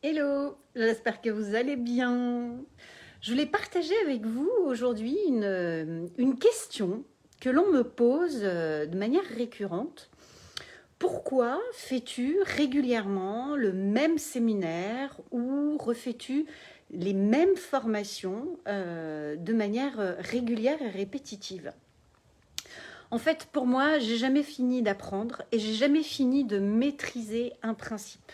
Hello, j'espère que vous allez bien. Je voulais partager avec vous aujourd'hui une question que l'on me pose de manière récurrente. Pourquoi fais-tu régulièrement le même séminaire ou refais-tu les mêmes formations de manière régulière et répétitive? En fait, pour moi, j'ai jamais fini d'apprendre et j'ai jamais fini de maîtriser un principe.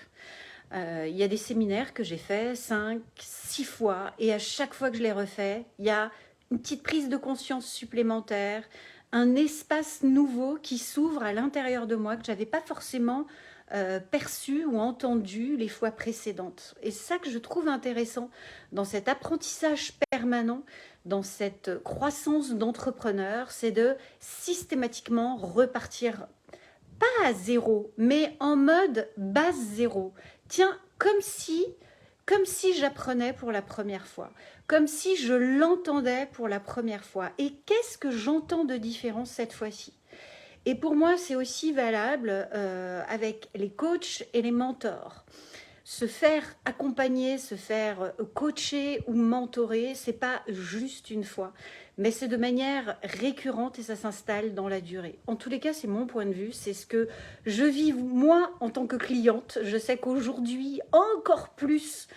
Il y a des séminaires que j'ai fait 5, 6 fois et à chaque fois que je les refais, il y a une petite prise de conscience supplémentaire, un espace nouveau qui s'ouvre à l'intérieur de moi que je n'avais pas forcément perçu ou entendu les fois précédentes. Et c'est ça que je trouve intéressant dans cet apprentissage permanent, dans cette croissance d'entrepreneur, c'est de systématiquement repartir pas à zéro, mais en mode base zéro. Tiens, comme si j'apprenais pour la première fois, comme si je l'entendais pour la première fois. Et qu'est-ce que j'entends de différent cette fois-ci? Et pour moi, c'est aussi valable avec les coachs et les mentors. Se faire accompagner, se faire coacher ou mentorer, c'est pas juste une fois, mais c'est de manière récurrente et ça s'installe dans la durée. En tous les cas, c'est mon point de vue, c'est ce que je vis moi en tant que cliente. Je sais qu'aujourd'hui, encore plus,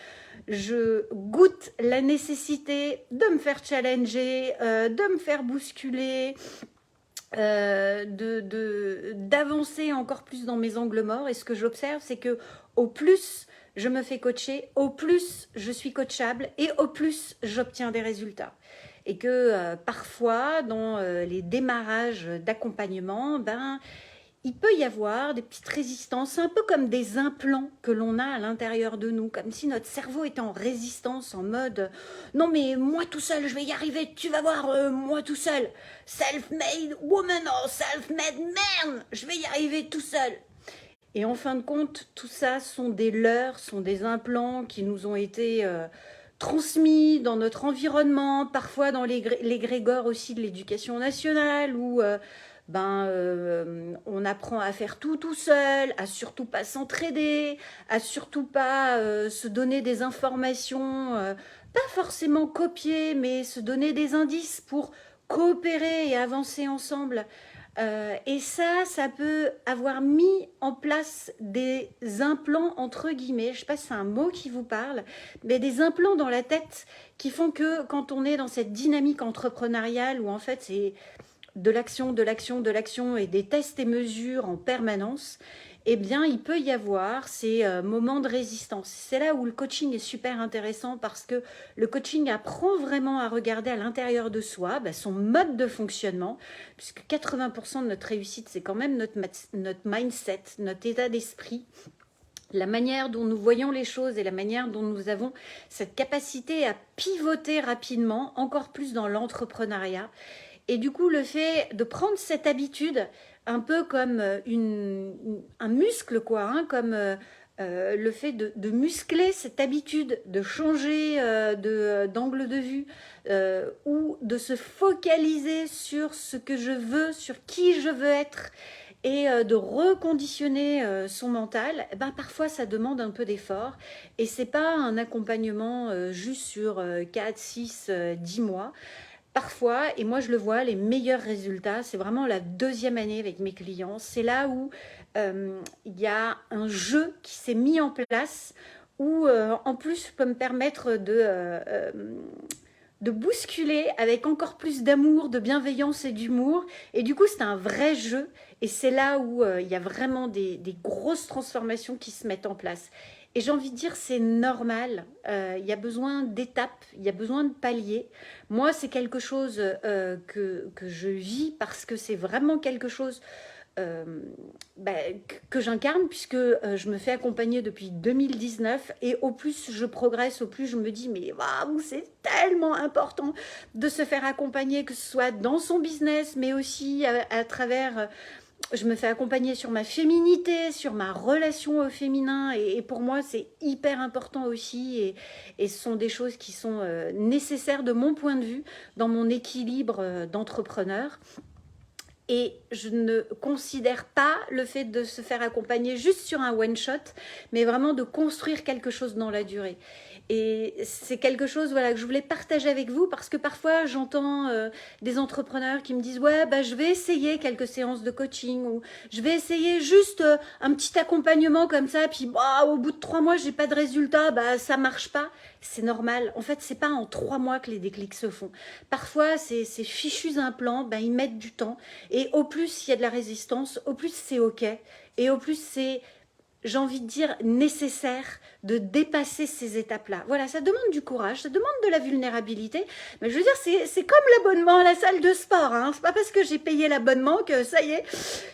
je goûte la nécessité de me faire challenger, de me faire bousculer, d'avancer encore plus dans mes angles morts. Et ce que j'observe, c'est que au plus je me fais coacher, au plus je suis coachable et au plus j'obtiens des résultats. Et que parfois, dans les démarrages d'accompagnement, il peut y avoir des petites résistances, un peu comme des implants que l'on a à l'intérieur de nous, comme si notre cerveau était en résistance, en mode non mais moi tout seul je vais y arriver, tu vas voir, moi tout seul, self-made woman or self-made man, je vais y arriver tout seul. Et en fin de compte, tout ça sont des leurres, sont des implants qui nous ont été transmis dans notre environnement, parfois dans l'égrégore aussi de l'éducation nationale, où on apprend à faire tout seul, à surtout pas s'entraider, à surtout pas se donner des informations, pas forcément copier, mais se donner des indices pour coopérer et avancer ensemble. Et ça peut avoir mis en place des implants, entre guillemets, je ne sais pas si c'est un mot qui vous parle, mais des implants dans la tête qui font que quand on est dans cette dynamique entrepreneuriale où en fait c'est de l'action, de l'action, de l'action et des tests et mesures en permanence, eh bien, il peut y avoir ces moments de résistance. C'est là où le coaching est super intéressant parce que le coaching apprend vraiment à regarder à l'intérieur de soi son mode de fonctionnement, puisque 80% de notre réussite, c'est quand même notre mindset, notre état d'esprit, la manière dont nous voyons les choses et la manière dont nous avons cette capacité à pivoter rapidement, encore plus dans l'entrepreneuriat. Et du coup, le fait de prendre cette habitude, un peu comme un muscle, quoi, hein, comme le fait de muscler cette habitude, de changer d'angle de vue ou de se focaliser sur ce que je veux, sur qui je veux être et de reconditionner son mental, parfois ça demande un peu d'effort et c'est pas un accompagnement juste sur 4, 6, 10 mois. Parfois, et moi je le vois, les meilleurs résultats, c'est vraiment la deuxième année avec mes clients. C'est là où il y a un jeu qui s'est mis en place, où en plus je peux me permettre de bousculer avec encore plus d'amour, de bienveillance et d'humour. Et du coup, c'est un vrai jeu. Et c'est là où il y a vraiment des grosses transformations qui se mettent en place. Et j'ai envie de dire, c'est normal. Il y a besoin d'étapes, il y a besoin de paliers. Moi, c'est quelque chose que je vis parce que c'est vraiment quelque chose euh, bah, que j'incarne puisque je me fais accompagner depuis 2019 et au plus je progresse, au plus je me dis mais waouh, c'est tellement important de se faire accompagner, que ce soit dans son business mais aussi à travers je me fais accompagner sur ma féminité, sur ma relation au féminin et pour moi c'est hyper important aussi et ce sont des choses qui sont nécessaires de mon point de vue dans mon équilibre d'entrepreneur. Et je ne considère pas le fait de se faire accompagner juste sur un one-shot, mais vraiment de construire quelque chose dans la durée. Et c'est quelque chose voilà, que je voulais partager avec vous parce que parfois j'entends des entrepreneurs qui me disent « Ouais, bah, je vais essayer quelques séances de coaching ou je vais essayer juste un petit accompagnement comme ça, puis bah, au bout de 3 mois, j'ai pas de résultat, bah, ça marche pas. » C'est normal. En fait, c'est pas en 3 mois que les déclics se font. Parfois, ces fichus implants, bah, ils mettent du temps. Et au plus il y a de la résistance, au plus c'est OK. Et au plus c'est, j'ai envie de dire, nécessaire de dépasser ces étapes-là. Voilà, ça demande du courage, ça demande de la vulnérabilité. Mais je veux dire, c'est comme l'abonnement à la salle de sport. Hein. C'est pas parce que j'ai payé l'abonnement que ça y est,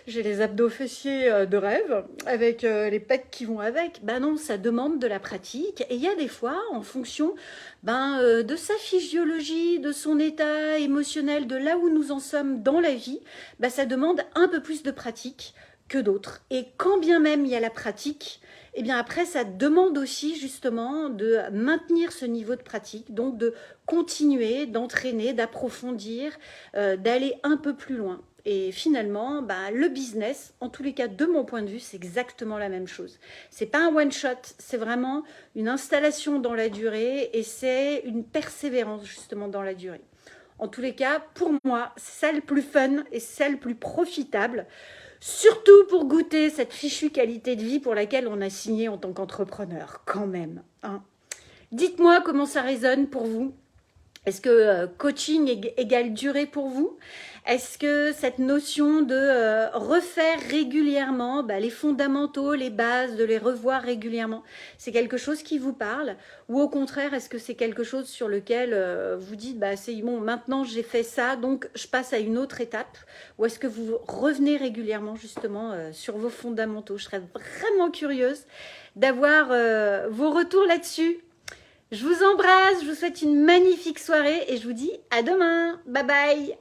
j'ai les abdos fessiers de rêve, avec les pecs qui vont avec. Ben non, ça demande de la pratique. Et il y a des fois, en fonction de sa physiologie, de son état émotionnel, de là où nous en sommes dans la vie, ben, ça demande un peu plus de pratique que d'autres. Et quand bien même il y a la pratique, eh bien après ça demande aussi justement de maintenir ce niveau de pratique, donc de continuer, d'entraîner, d'approfondir, d'aller un peu plus loin. Et finalement, le business, en tous les cas de mon point de vue, c'est exactement la même chose. C'est pas un one shot, c'est vraiment une installation dans la durée et c'est une persévérance justement dans la durée. En tous les cas, pour moi, c'est celle plus fun et celle plus profitable. Surtout pour goûter cette fichue qualité de vie pour laquelle on a signé en tant qu'entrepreneur, quand même. Hein. Dites-moi comment ça résonne pour vous. Est-ce que coaching égale durée pour vous? Est-ce que cette notion de refaire régulièrement les fondamentaux, les bases, de les revoir régulièrement, c'est quelque chose qui vous parle? Ou au contraire, est-ce que c'est quelque chose sur lequel vous dites c'est bon, maintenant j'ai fait ça, donc je passe à une autre étape? Ou est-ce que vous revenez régulièrement justement sur vos fondamentaux? Je serais vraiment curieuse d'avoir vos retours là-dessus. Je vous embrasse, je vous souhaite une magnifique soirée et je vous dis à demain. Bye bye.